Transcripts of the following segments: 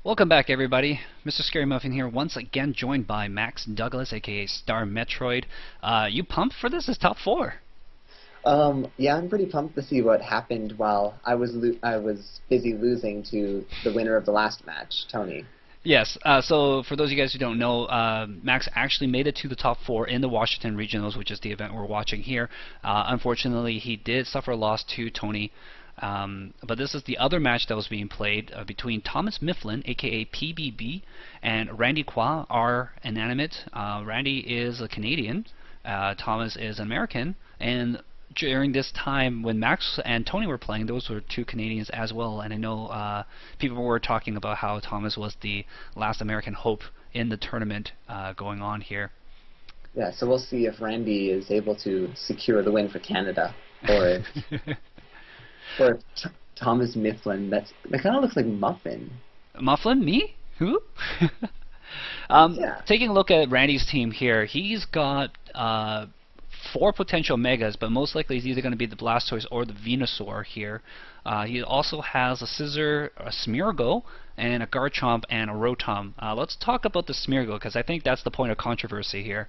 Welcome back, everybody. Mr. Scary Muffin here, once again joined by Max Douglas, aka Star Metroid. You pumped for this? It's top 4. Yeah, I'm pretty pumped to see what happened while I was busy losing to the winner of the last match, Tony. Yes, so for those of you guys who don't know, Max actually made it to the top 4 in the Washington Regionals, which is the event we're watching here. Unfortunately, he did suffer a loss to Tony. But this is the other match that was being played between Thomas Mifflin, aka PBB, and Randy Kwa, our inanimate. Randy is a Canadian, Thomas is American, and during this time when Max and Tony were playing, those were 2 Canadians as well. And I know people were talking about how Thomas was the last American hope in the tournament going on here. Yeah, so we'll see if Randy is able to secure the win for Canada, or or Thomas Mifflin. That kind of looks like Muffin. Mufflin? Me? Who? Yeah. Taking a look at Randy's team here, he's got 4 potential Megas, but most likely he's either going to be the Blastoise or the Venusaur here. He also has a Scizor, a Smeargle, and a Garchomp, and a Rotom. Let's talk about the Smeargle, because I think that's the point of controversy here.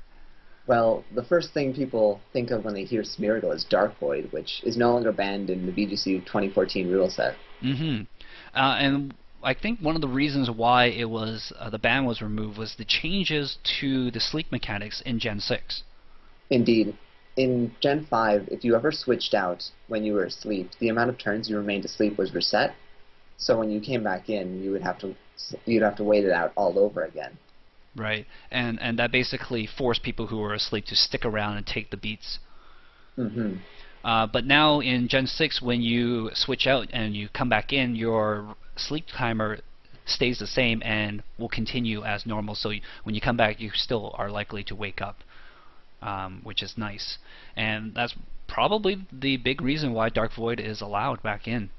Well, the first thing people think of when they hear Smeargle is Dark Void, which is no longer banned in the VGC 2014 rule set. And I think one of the reasons why it was the ban was removed was the changes to the sleep mechanics in Gen 6. Indeed. In Gen 5, if you ever switched out when you were asleep, the amount of turns you remained asleep was reset. So when you came back in, you'd have to wait it out all over again. Right, and that basically forced people who were asleep to stick around and take the beats. But now in Gen 6, when you switch out and you come back in, your sleep timer stays the same and will continue as normal. So when you come back, you still are likely to wake up, which is nice. And that's probably the big reason why Dark Void is allowed back in.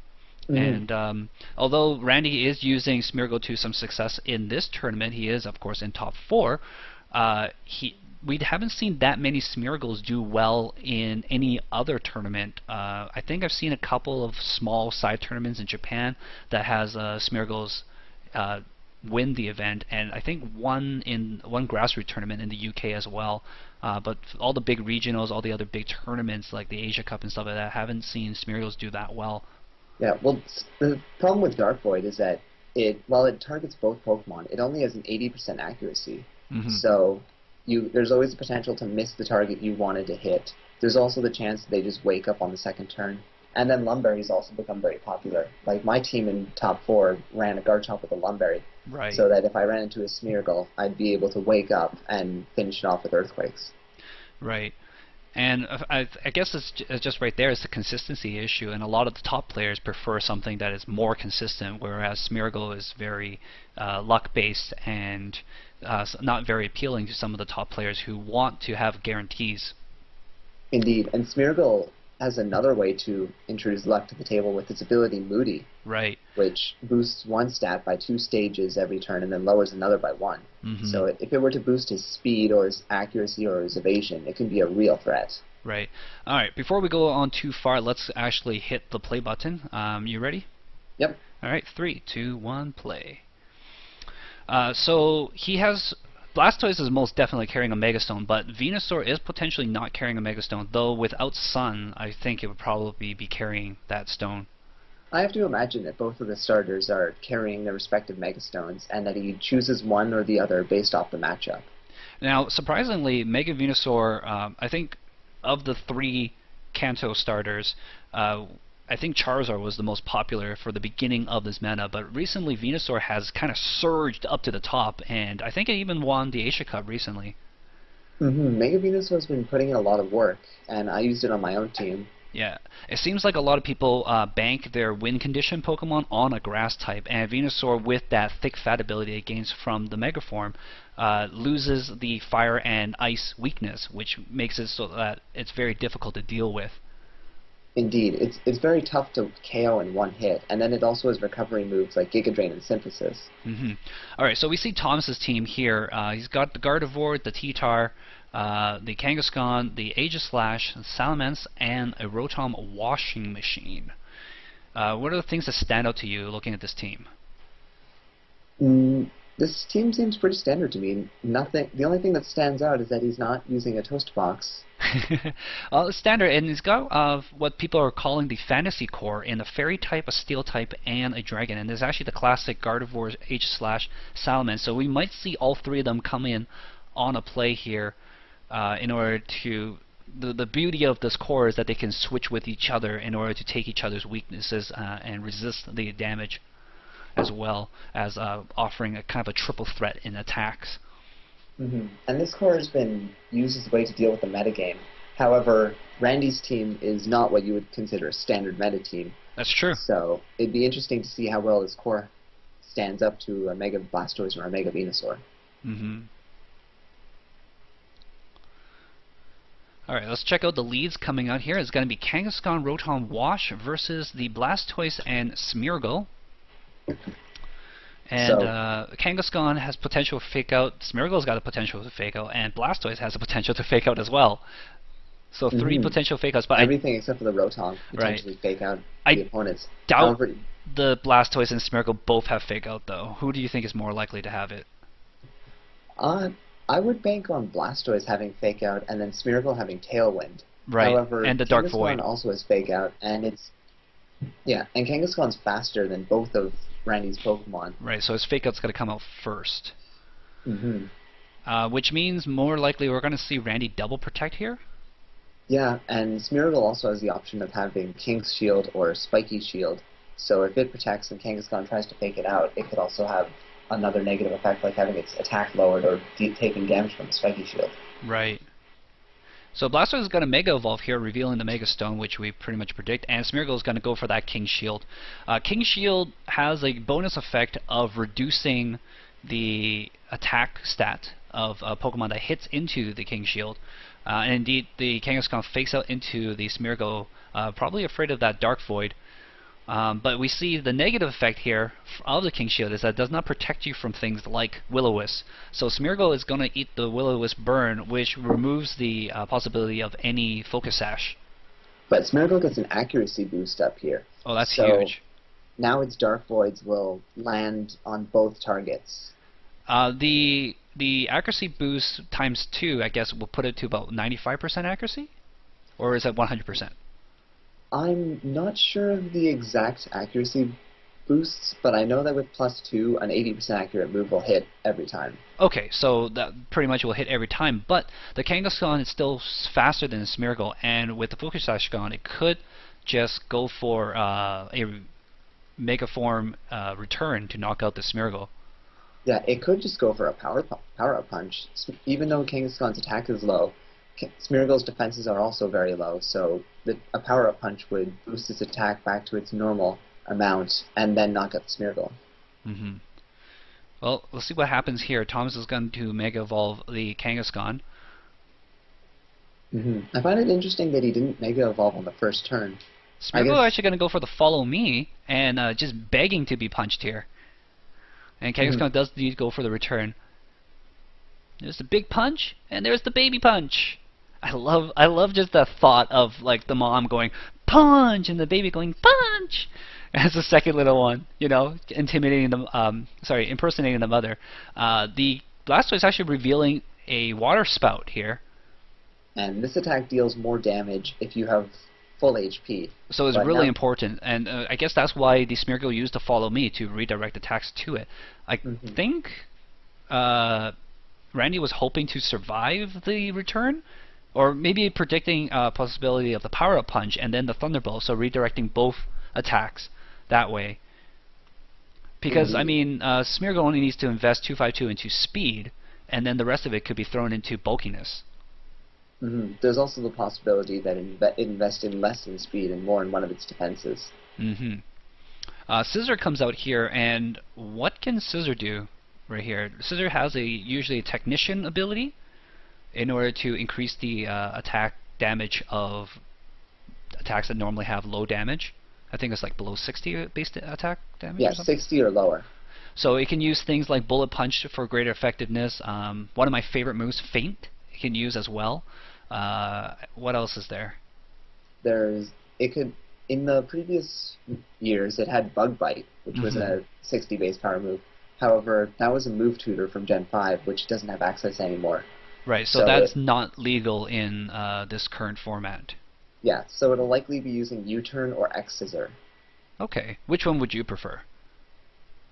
And although Randy is using Smeargle to some success in this tournament, he is, of course, in top 4. We haven't seen that many Smeargles do well in any other tournament. I think I've seen a couple of small side tournaments in Japan that has Smeargles win the event, and I think one grassroots tournament in the UK as well. But all the big regionals, all the other big tournaments like the Asia Cup and stuff like that, haven't seen Smeargles do that well. Yeah, well, the problem with Dark Void is that while it targets both Pokemon, it only has an 80% accuracy. So there's always the potential to miss the target you wanted to hit. There's also the chance that they just wake up on the second turn. And then Lumberry's also become very popular. Like, my team in top 4 ran a Garchomp with a Lumberry. Right. So that if I ran into a Smeargle, I'd be able to wake up and finish it off with Earthquakes. Right. And I guess it's just right there is the consistency issue, and a lot of the top players prefer something that is more consistent, whereas Smeargle is very luck-based and not very appealing to some of the top players who want to have guarantees. Indeed, and Smeargle has another way to introduce luck to the table with its ability Moody. Right. Which boosts one stat by 2 stages every turn and then lowers another by 1. So if it were to boost his speed or his accuracy or his evasion, it can be a real threat. Right. Alright, before we go on too far, let's actually hit the play button. You ready? Yep. Alright, 3, 2, 1, play. So he has... Blastoise is most definitely carrying a Megastone, but Venusaur is potentially not carrying a Megastone, though without Sun, I think it would probably be carrying that stone. I have to imagine that both of the starters are carrying their respective Megastones, and that he chooses one or the other based off the matchup. Now, surprisingly, Mega Venusaur, I think of the 3 Kanto starters, I think Charizard was the most popular for the beginning of this meta, but recently Venusaur has kind of surged up to the top, and I think it even won the Asia Cup recently. Mega Venusaur has been putting in a lot of work, and I used it on my own team. Yeah, it seems like a lot of people bank their win condition Pokemon on a grass type, and Venusaur, with that thick fat ability it gains from the Mega Form, loses the fire and ice weakness, which makes it so that it's very difficult to deal with. Indeed, it's very tough to KO in one hit, and then it also has recovery moves like Giga Drain and Synthesis. Alright, so we see Thomas's team here. He's got the Gardevoir, the T-Tar, the Kangaskhan, the Aegislash, Salamence, and a Rotom washing machine. What are the things that stand out to you looking at this team? This team seems pretty standard to me. Nothing. The only thing that stands out is that he's not using a toast box. Well, it's standard, and it's got what people are calling the fantasy core in a fairy type, a steel type, and a dragon. And there's actually the classic Gardevoir H/Salaman. So we might see all three of them come in on a play here in order to. The beauty of this core is that they can switch with each other in order to take each other's weaknesses and resist the damage, as well as offering a kind of a triple threat in attacks. And this core has been used as a way to deal with the metagame. However, Randy's team is not what you would consider a standard meta team. That's true. So it'd be interesting to see how well this core stands up to a Mega Blastoise or a Mega Venusaur. Alright, let's check out the leads coming out here. It's going to be Kangaskhan Rotom Wash versus the Blastoise and Smeargle. And Kangaskhan has potential to fake out, Smeargle's got a potential to fake out, and Blastoise has a potential to fake out as well. So three potential fake outs. But everything except for the Rotom potentially fake out the opponents. Doubt the Blastoise and Smeargle both have fake out though. Who do you think is more likely to have it? I would bank on Blastoise having fake out and then Smeargle having Tailwind. Right, However, and the Dark Void also has fake out, and and Kangaskhan's faster than both of Randy's Pokemon. Right, so his fake out's going to come out first. Which means more likely we're going to see Randy double protect here? Yeah, and Smeargle also has the option of having King's Shield or Spiky Shield. So if it protects and Kangaskhan tries to fake it out, it could also have another negative effect like having its attack lowered or taking damage from the Spiky Shield. Right. So Blastoise is going to Mega Evolve here, revealing the Mega Stone, which we pretty much predict, and Smeargle is going to go for that King Shield. King Shield has a bonus effect of reducing the attack stat of a Pokemon that hits into the King Shield. And indeed, the Kangaskhan fakes out into the Smeargle, probably afraid of that Dark Void. But we see the negative effect here of the King Shield is that it does not protect you from things like Will-O-Wisp. So Smeargle is going to eat the Will-O-Wisp burn, which removes the possibility of any Focus Sash. But Smeargle gets an accuracy boost up here. Oh, that's huge. Now its Dark Voids will land on both targets. The accuracy boost times 2, I guess, will put it to about 95% accuracy? Or is that 100%? I'm not sure of the exact accuracy boosts, but I know that with +2, an 80% accurate move will hit every time. Okay, so that pretty much will hit every time, but the Kangaskhan is still faster than the Smeargle, and with the Focus Sash gone, it could just go for a Mega Form return to knock out the Smeargle. Yeah, it could just go for a power-up punch. Even though Kangaskhan's attack is low, Smeargle's defenses are also very low, so a power-up punch would boost its attack back to its normal amount and then knock out the Smeargle. Well, let's see what happens here. Thomas is going to Mega Evolve the Kangaskhan. I find it interesting that he didn't Mega Evolve on the first turn. Smeargle actually going to go for the Follow Me and just begging to be punched here. And Kangaskhan does need to go for the return. There's the big punch, and there's the baby punch. I love just the thought of like the mom going punch and the baby going punch as the second little one, you know, impersonating the mother. The Blastoise is actually revealing a Water Spout here. And this attack deals more damage if you have full HP. So it's really important, and I guess that's why the Smeargle used to Follow Me to redirect attacks to it. I think Randy was hoping to survive the return, or maybe predicting a possibility of the Power-Up Punch and then the Thunderbolt, so redirecting both attacks that way. Because, I mean, Smeargle only needs to invest 252 into speed, and then the rest of it could be thrown into bulkiness. There's also the possibility that it invested less in speed and more in one of its defenses. Scissor comes out here, and what can Scissor do right here? Scissor has usually a Technician ability in order to increase the attack damage of attacks that normally have low damage. I think it's like below 60 base attack damage. Yeah, 60 or lower. So it can use things like Bullet Punch for greater effectiveness. One of my favorite moves, Feint, it can use as well. What else is there? In the previous years, it had Bug Bite, which was a 60 base power move. However, that was a move tutor from Gen 5, which doesn't have access anymore. Right, so that's not legal in this current format. Yeah, so it'll likely be using U-turn or X-scissor. Okay, which one would you prefer?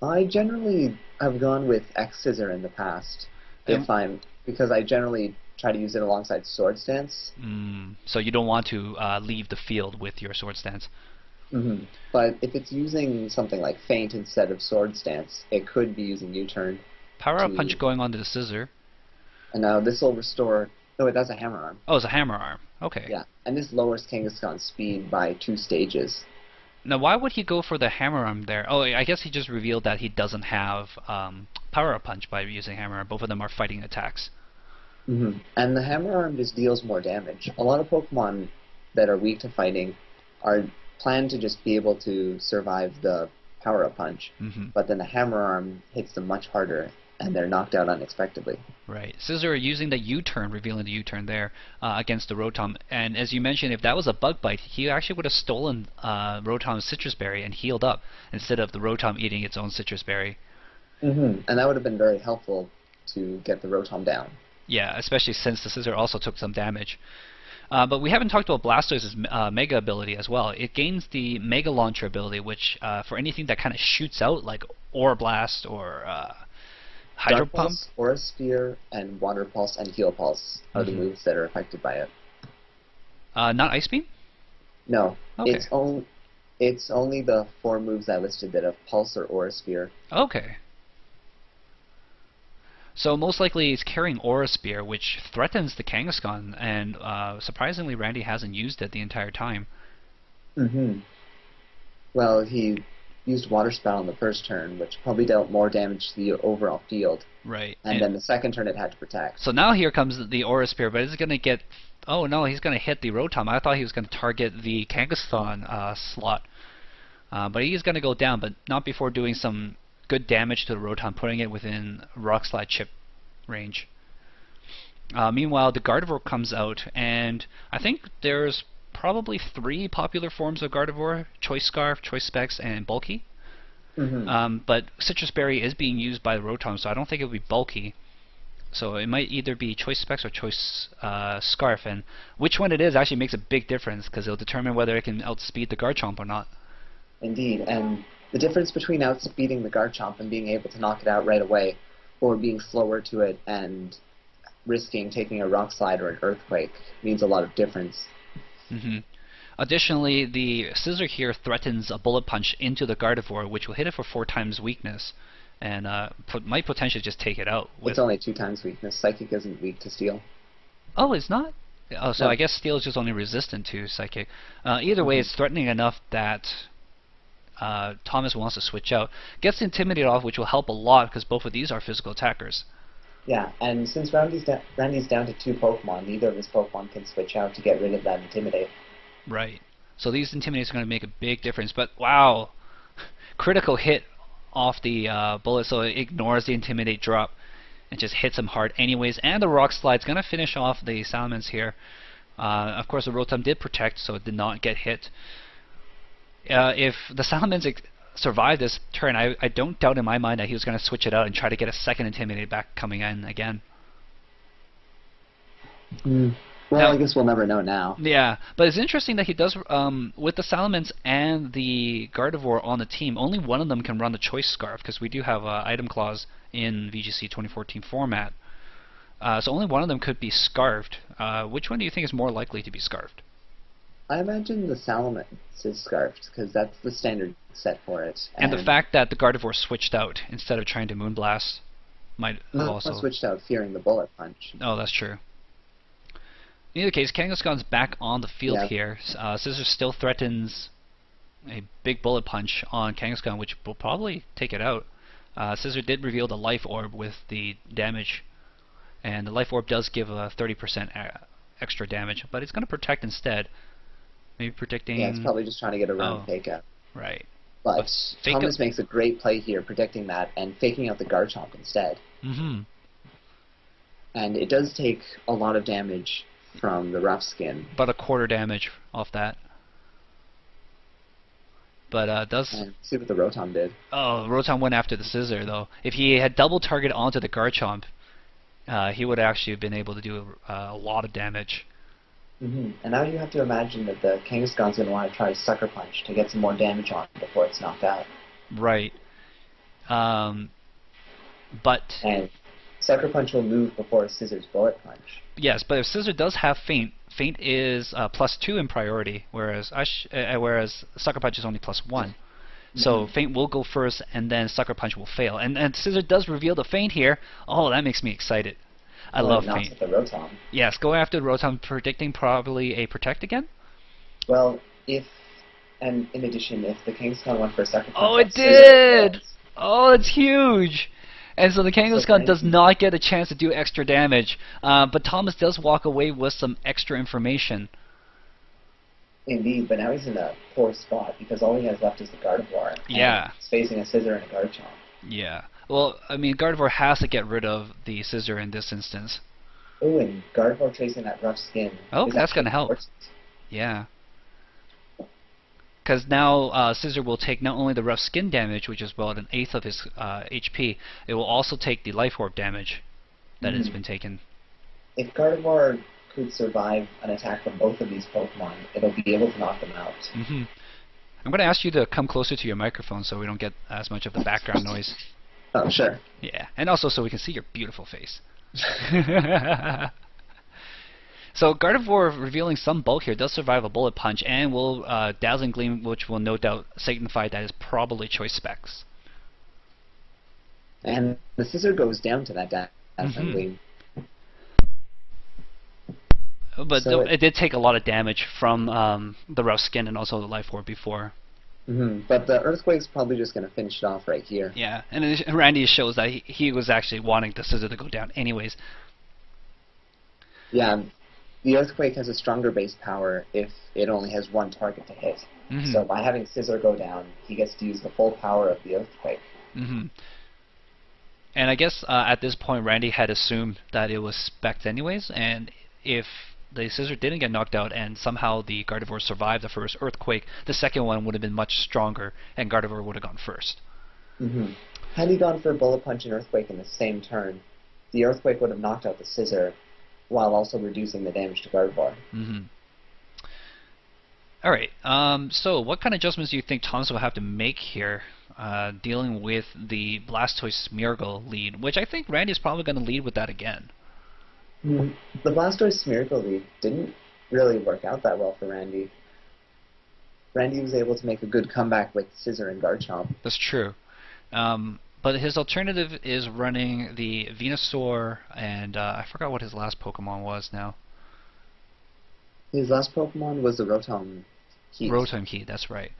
I generally have gone with X-scissor in the past, because I generally try to use it alongside sword stance. So you don't want to leave the field with your sword stance. But if it's using something like feint instead of sword stance, it could be using U-turn. Power-up punch going on to the scissor. And now this will restore... No, that's a hammer arm. Oh, it's a hammer arm. Okay. Yeah, and this lowers Kangaskhan's speed by 2 stages. Now, why would he go for the hammer arm there? Oh, I guess he just revealed that he doesn't have power-up punch by using hammer arm. Both of them are fighting attacks. And the hammer arm just deals more damage. A lot of Pokemon that are weak to fighting are planned to just be able to survive the power-up punch, but then the hammer arm hits them much harder, and they're knocked out unexpectedly. Right. Scissor using the U-turn, revealing the U-turn there against the Rotom. And as you mentioned, if that was a bug bite, he actually would have stolen Rotom's citrus berry and healed up instead of the Rotom eating its own citrus berry. And that would have been very helpful to get the Rotom down. Yeah, especially since the Scissor also took some damage. But we haven't talked about Blastoise's Mega ability as well. It gains the Mega Launcher ability, which for anything that kind of shoots out, like Aura Blast or Hydro Dark Pump. Pulse, Aura Sphere, and Water Pulse and Heal Pulse are the moves that are affected by it. Not Ice Beam? No, okay. It's only the 4 moves I listed that have Pulse or Aura Sphere. Okay. So most likely he's carrying Aura Spear, which threatens the Kangaskhan, and surprisingly Randy hasn't used it the entire time. Well, he used Water Spout on the first turn, which probably dealt more damage to the overall field. Right. And then the second turn it had to protect. So now here comes the Aura Spear, but is it going to get... Oh no, he's going to hit the Rotom. I thought he was going to target the Kangaskhan slot. But he's going to go down, but not before doing some good damage to the Rotom, putting it within Rock Slide chip range. Meanwhile, the Gardevoir comes out, and I think there's probably 3 popular forms of Gardevoir: Choice Scarf, Choice Specs, and Bulky. But Citrus Berry is being used by the Rotom, so I don't think it would be Bulky. So it might either be Choice Specs or Choice Scarf, and which one it is actually makes a big difference, because it'll determine whether it can outspeed the Garchomp or not. Indeed, and the difference between outspeeding the Garchomp and being able to knock it out right away, or being slower to it and risking taking a Rock Slide or an Earthquake, means a lot of difference. Additionally, the Scissor here threatens a Bullet Punch into the Gardevoir, which will hit it for 4 times weakness, and might potentially just take it out. It's only 2 times weakness. Psychic isn't weak to Steel. Oh, it's not? Oh, so No. I guess Steel is just only resistant to Psychic. Either way, it's threatening enough that Thomas wants to switch out. Gets Intimidate off, which will help a lot, because both of these are physical attackers. Yeah, and since Randy's down to 2 Pokemon, neither of his Pokemon can switch out to get rid of that Intimidate. Right. So these Intimidates are going to make a big difference. But wow, critical hit off the bullet, so it ignores the Intimidate drop and just hits him hard anyways. And the Rock Slide's going to finish off the Salamence here. Of course, the Rotom did protect, so it did not get hit. If the Salamence survived this turn, I don't doubt in my mind that he was going to switch it out and try to get a second Intimidate back coming in again. Well, now, I guess we'll never know now. Yeah, but it's interesting that he does, with the Salamence and the Gardevoir on the team, only one of them can run the Choice Scarf, because we do have an item clause in VGC 2014 format. So only one of them could be Scarfed. Which one do you think is more likely to be Scarfed? I imagine the Salamence is Scarfed, because that's the standard set for it. And the fact that the Gardevoir switched out instead of trying to Moonblast might have also... switched out fearing the Bullet Punch. Oh, that's true. In either case, Kangaskhan's back on the field here. Scissor still threatens a big Bullet Punch on Kangaskhan, which will probably take it out. Scissor did reveal the Life Orb with the damage, and the Life Orb does give a 30% extra damage, but it's going to protect instead. Maybe predicting... Yeah, it's probably just trying to get around Fake Out. Right. But Thomas makes a great play here, predicting that and faking out the Garchomp instead. And it does take a lot of damage from the Rough Skin. About a quarter damage off that. But does... And see what the Rotom did. Oh, Rotom went after the Scissor, though. If he had double target onto the Garchomp, he would actually have been able to do a lot of damage. And now you have to imagine that the Kangaskhan's going to want to try to Sucker Punch to get some more damage on it before it's knocked out. Right. But... And Sucker Punch will move before Scissor's Bullet Punch. Yes, but if Scissor does have Feint, Feint is +2 in priority, whereas Sucker Punch is only +1. So Feint will go first, and then Sucker Punch will fail. And Scissor does reveal the Feint here. Oh, that makes me excited. I love Feint. At the Rotom. Yes, go after the Rotom, predicting probably a Protect again? Well, and in addition, if the Kangaskhan went for a Sucker Punch... Oh, it did! Oh, it's huge! And so the Kangaskhan does not get a chance to do extra damage, but Thomas does walk away with some extra information. Indeed, but now he's in a poor spot because all he has left is the Gardevoir. Yeah. He's facing a Scissor and a Garchomp. Yeah. Well, I mean, Gardevoir has to get rid of the Scissor in this instance. Oh, and Gardevoir tracing that rough skin. Oh, that's going to help. Important. Yeah. Because now Scissor will take not only the rough skin damage, which is about 1/8 of his HP, it will also take the Life Orb damage that has been taken. If Gardevoir could survive an attack from both of these Pokemon, it'll be able to knock them out. I'm going to ask you to come closer to your microphone so we don't get as much of the background noise. Oh, sure. Yeah, and also so we can see your beautiful face. So Gardevoir, revealing some bulk here, does survive a Bullet Punch and will Dazzling Gleam, which will no doubt signify that is probably Choice Specs. And the Scissor goes down to that Dazzling Gleam. But so it did take a lot of damage from the rough skin and also the Life Orb before. But the Earthquake's probably just going to finish it off right here. Yeah, and Randy shows that he was actually wanting the Scissor to go down anyways. Yeah, the Earthquake has a stronger base power if it only has one target to hit. So by having Scissor go down, he gets to use the full power of the Earthquake. And I guess at this point, Randy had assumed that it was Specs anyways, and if the Scissor didn't get knocked out and somehow the Gardevoir survived the first Earthquake, the second one would have been much stronger and Gardevoir would have gone first. Had he gone for a Bullet Punch and Earthquake in the same turn, the Earthquake would have knocked out the Scissor while also reducing the damage to Gardevoir. Alright, so what kind of adjustments do you think Thomas will have to make here dealing with the Blastoise Smeargle lead, which I think Randy's probably going to lead with that again. The Blastoise Smeargle lead didn't really work out that well for Randy. Randy was able to make a good comeback with Scissor and Garchomp. That's true. But his alternative is running the Venusaur and I forgot what his last Pokemon was now. His last Pokemon was the Rotom Heat. Rotom Heat, that's right.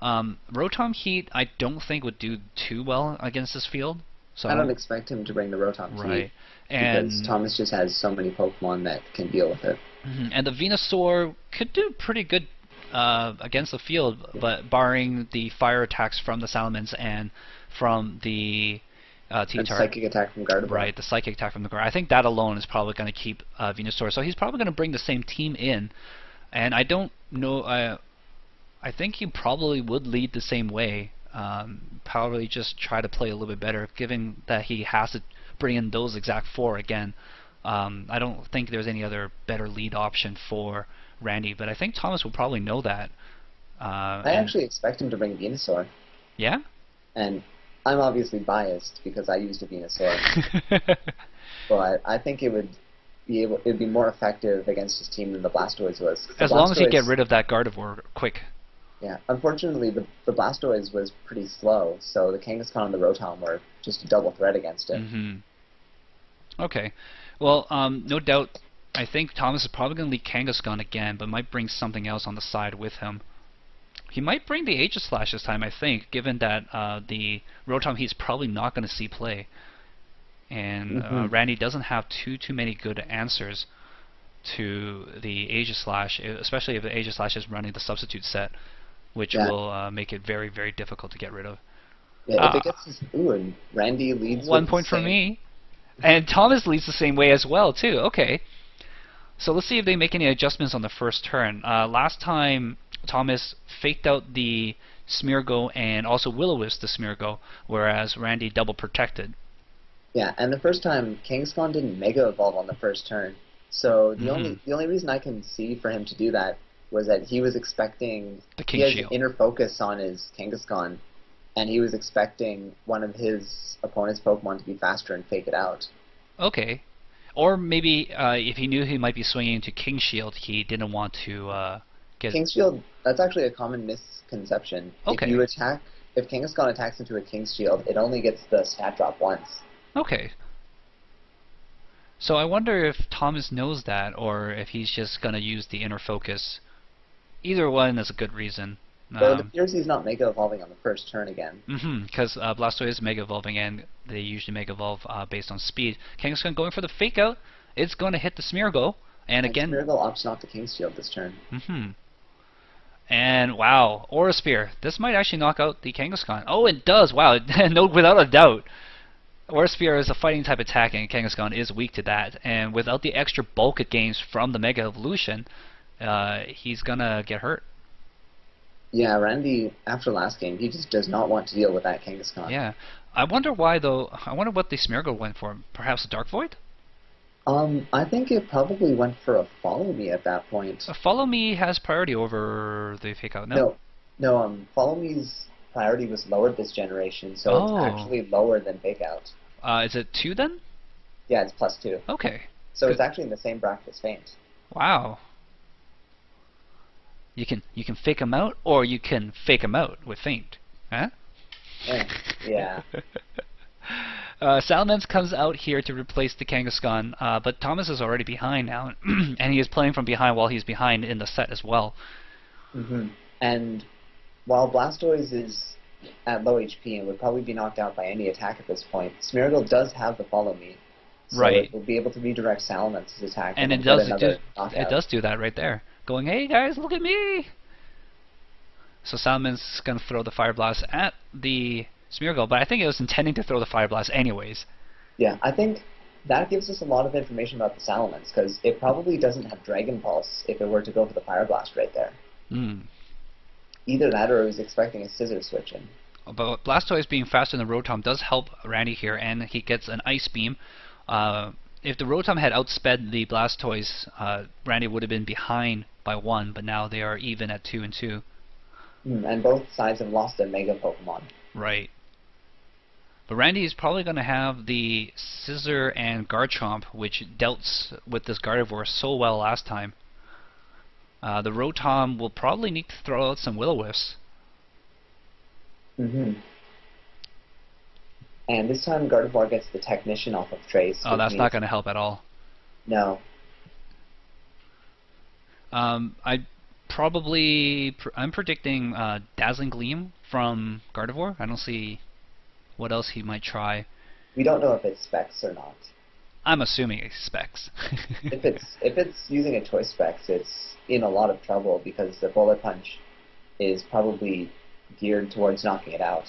Rotom Heat I don't think would do too well against this field. So I don't expect him to bring the Rotom Heat. Because Thomas just has so many Pokemon that can deal with it. And the Venusaur could do pretty good against the field, but barring the fire attacks from the Salamence and from the T-Tart. Psychic attack from Gardevoir. Right, the Psychic attack from the Gardevoir. I think that alone is probably going to keep Venusaur. So he's probably going to bring the same team in. And I don't know... I think he probably would lead the same way. Probably just try to play a little bit better, given that he has to bring in those exact 4 again. I don't think there's any other better lead option for Randy, but I think Thomas will probably know that. I actually expect him to bring Venusaur. Yeah? And I'm obviously biased because I used a Venusaur. But I think it'd be more effective against his team than the Blastoise was. As long as he get rid of that Gardevoir quick. Yeah, unfortunately the Blastoise was pretty slow, so the Kangaskhan and the Rotom were just a double threat against it. Okay. Well, no doubt, I think Thomas is probably going to lead Kangaskhan again, but might bring something else on the side with him. He might bring the Aegislash this time, I think, given that the Rotom Heat's probably not going to see play. And Randy doesn't have too many good answers to the Aegislash, especially if the Aegislash is running the substitute set, which will make it very, very difficult to get rid of. Yeah, if it gets and Randy leads 1 point for me. And Thomas leads the same way as well, too. Okay. So let's see if they make any adjustments on the first turn. Last time, Thomas faked out the Smeargle and also Will-O-Wisp the Smeargle, whereas Randy double protected. Yeah, and the first time Kangaskhan didn't Mega Evolve on the first turn, so the only reason I can see for him to do that was that he was expecting the King he has Shield. Inner Focus on his Kangaskhan, and he was expecting one of his opponent's Pokemon to be faster and fake it out. Okay. Or maybe if he knew he might be swinging into King Shield, he didn't want to get... King Shield, that's actually a common misconception. Okay. If Kangaskhan attacks into a King Shield, it only gets the stat drop once. Okay. So I wonder if Thomas knows that, or if he's just going to use the Inner Focus. Either one is a good reason. Well, it appears he's not Mega Evolving on the first turn again. Because Blastoise is Mega Evolving, and they usually Mega Evolve based on speed. Kangaskhan going for the Fake Out. It's going to hit the Smeargle, and again... Smeargle opts not to King Shield this turn. And wow, Aura Sphere. This might actually knock out the Kangaskhan. Oh, it does! Wow, no, without a doubt. Aura Sphere is a fighting type attack, and Kangaskhan is weak to that. And without the extra bulk it gains from the Mega Evolution, he's gonna get hurt. Yeah, Randy, after last game, he just does not want to deal with that Kangaskhan. Yeah. I wonder why, though. I wonder what the Smeargle went for. Perhaps a Dark Void? I think it probably went for a Follow Me at that point. Follow Me has priority over the Fake Out, no? No, Follow Me's priority was lowered this generation, so it's actually lower than Fake Out. Is it 2 then? Yeah, it's +2. Okay. So it's actually in the same bracket as Feint. Wow. You can fake him out, or you can fake him out with Feint. Huh? Yeah. Salamence comes out here to replace the Kangaskhan, but Thomas is already behind now, and he is playing from behind while he's behind in the set as well. And while Blastoise is at low HP and would probably be knocked out by any attack at this point, Smeargle does have the Follow Me, so it will be able to redirect Salamence's attack. And it does do that right there, going, "Hey guys, look at me!" So Salamence is going to throw the Fire Blast at the Smeargle, but I think it was intending to throw the Fire Blast anyways. Yeah, I think that gives us a lot of information about the Salamence, because it probably doesn't have Dragon Pulse if it were to go for the Fire Blast right there. Either that or it was expecting a Scissor Switch in. But Blastoise being faster than the Rotom does help Randy here, and he gets an Ice Beam. If the Rotom had outsped the Blastoise, Randy would have been behind by 1, but now they are even at 2 and 2. And both sides have lost their Mega Pokemon. Right. But Randy is probably going to have the Scissor and Garchomp, which dealt with this Gardevoir so well last time. The Rotom will probably need to throw out some Will-O-Wisps. And this time Gardevoir gets the Technician off of Trace. Oh, that's not going to help at all. No. I'm predicting Dazzling Gleam from Gardevoir. I don't see what else he might try. We don't know if it's Specs or not. I'm assuming it's Specs. if it's using a Choice Specs, it's in a lot of trouble because the Bullet Punch is probably geared towards knocking it out.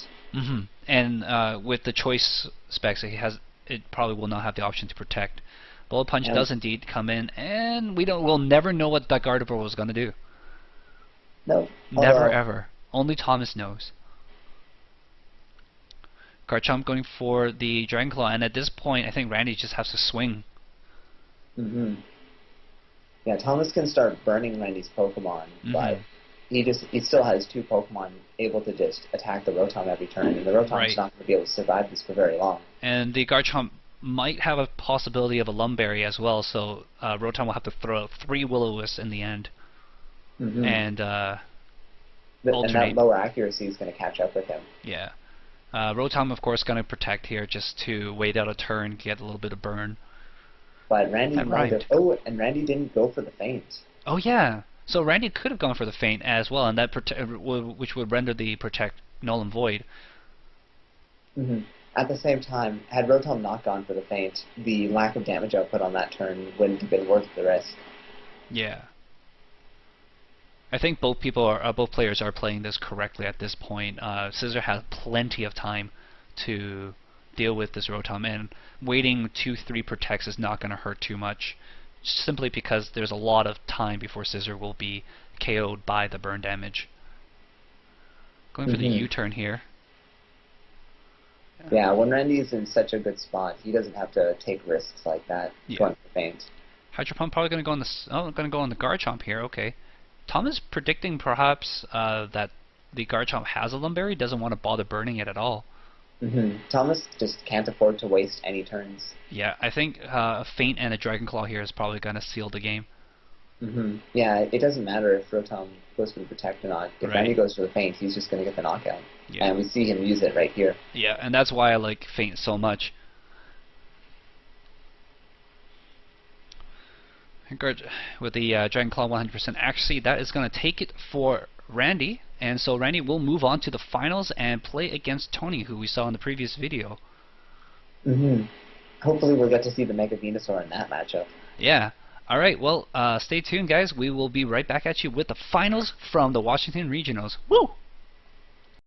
And with the Choice Specs, it probably will not have the option to protect. Bullet Punch does indeed come in, and we'll never know what that Gardevoir was going to do. No. Never ever. Only Thomas knows. Garchomp going for the Dragon Claw, and at this point, I think Randy just has to swing. Yeah, Thomas can start burning Randy's Pokemon, but he still has 2 Pokemon able to just attack the Rotom every turn, and the Rotom's not going to be able to survive this for very long. And the Garchomp might have a possibility of a Lumberry as well, so Rotom will have to throw out 3 Will-O-Wisps in the end. And that lower accuracy is going to catch up with him. Yeah. Rotom, of course, going to protect here just to wait out a turn, get a little bit of burn. But Randy and Randy didn't go for the Feint. Oh yeah. So Randy could have gone for the Feint as well, and that which would render the Protect null and void. At the same time, had Rotom not gone for the Feint, the lack of damage output on that turn wouldn't have been worth the risk. Yeah. I think both players are playing this correctly at this point. Scissor has plenty of time to deal with this Rotom, and waiting 2-3 protects is not going to hurt too much, simply because there's a lot of time before Scissor will be KO'd by the burn damage. Going for the U-turn here. Yeah, when Randy's in such a good spot, he doesn't have to take risks like that. Going for feint. Hydro Pump probably going to go on the guard chomp here. Okay. Tom is predicting perhaps that the guard chomp has a Lumberry, doesn't want to bother burning it at all. Thomas just can't afford to waste any turns. Yeah, I think a feint and a Dragon Claw here is probably going to seal the game. Yeah, it doesn't matter if Rotom goes for the Protect or not. If Randy goes for the feint, he's just going to get the knockout. Yeah. And we see him use it right here. Yeah, and that's why I like feint so much. With the Dragon Claw 100% accuracy, that is going to take it for Randy. And so Randy will move on to the finals and play against Tony, who we saw in the previous video. Hopefully we'll get to see the Mega Venusaur in that matchup. Yeah. Alright, well, stay tuned, guys. We will be right back at you with the finals from the Washington Regionals. Woo!